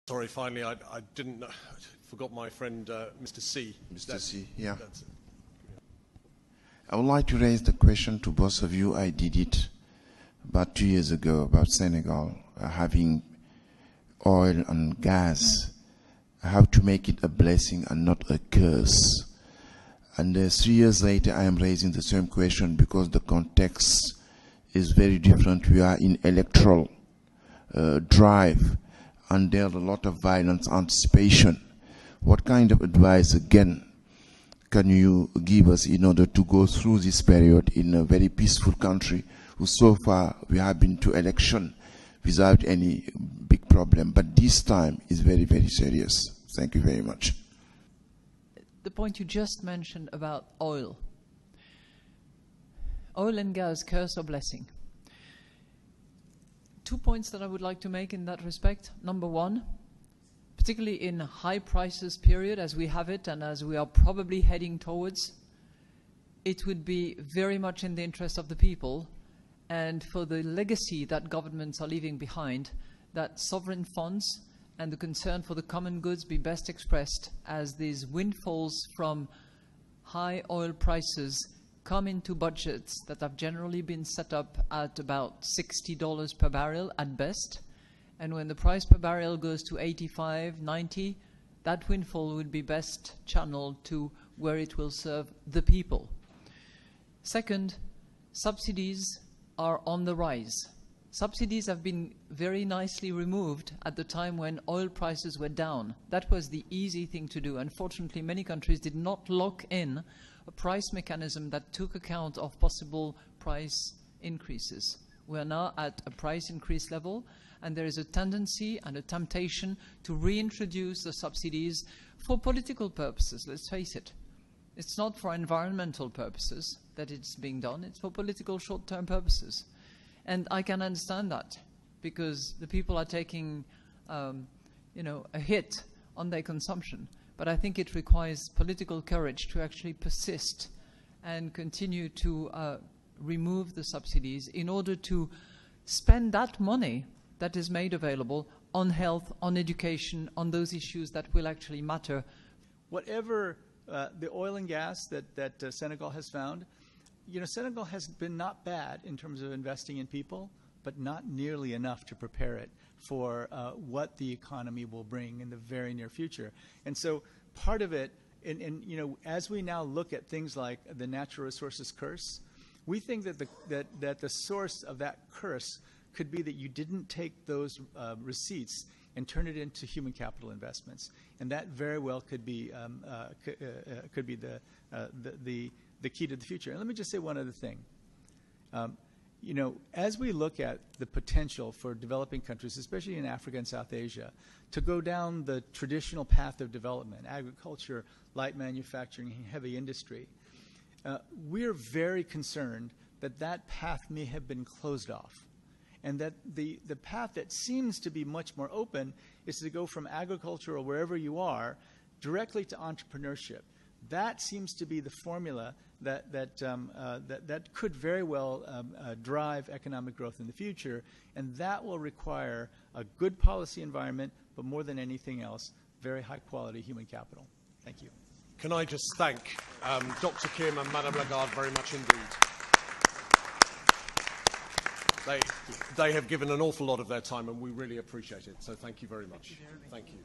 Sorry, finally, I didn't know, I forgot my friend, Mr. C. Mr. C, yeah. That's it. I would like to raise the question to both of you. I did it about 2 years ago about Senegal having oil and gas, how to make it a blessing and not a curse. And 3 years later, I am raising the same question because the context is very different. We are in electoral drive, and there are a lot of violence anticipation. What kind of advice, again, can you give us in order to go through this period in a very peaceful country who so far we have been to election without any big problem, but this time is very, very serious. Thank you very much. The point you just mentioned about oil. Oil and gas, curse or blessing? 2 points that I would like to make in that respect. Number one, particularly in high prices period as we have it and as we are probably heading towards, it would be very much in the interest of the people and for the legacy that governments are leaving behind, that sovereign funds and the concern for the common goods be best expressed as these windfalls from high oil prices come into budgets that have generally been set up at about $60 per barrel at best. And when the price per barrel goes to 85, 90, that windfall would be best channeled to where it will serve the people. Second, subsidies are on the rise. Subsidies have been very nicely removed at the time when oil prices were down. That was the easy thing to do. Unfortunately, many countries did not lock in a price mechanism that took account of possible price increases. We are now at a price increase level, and there is a tendency and a temptation to reintroduce the subsidies for political purposes. Let's face it. It's not for environmental purposes that it's being done. It's for political short-term purposes. And I can understand that because the people are taking, a hit on their consumption. But I think it requires political courage to actually persist and continue to remove the subsidies in order to spend that money that is made available on health, on education, on those issues that will actually matter. Whatever the oil and gas that Senegal has found, Senegal has been not bad in terms of investing in people, but not nearly enough to prepare it for what the economy will bring in the very near future. And so part of it, as we now look at things like the natural resources curse, we think that the source of that curse could be that you didn't take those receipts and turn it into human capital investments, and that very well could be the key to the future. And let me just say one other thing. As we look at the potential for developing countries, especially in Africa and South Asia, to go down the traditional path of development, agriculture, light manufacturing, heavy industry, we're very concerned that that path may have been closed off. And that the path that seems to be much more open is to go from agriculture or wherever you are directly to entrepreneurship. That seems to be the formula that could very well drive economic growth in the future, and that will require a good policy environment, but more than anything else, very high-quality human capital. Thank you. Can I just thank Dr. Kim and Madame Lagarde very much indeed. They have given an awful lot of their time, and we really appreciate it. So thank you very much. Thank you.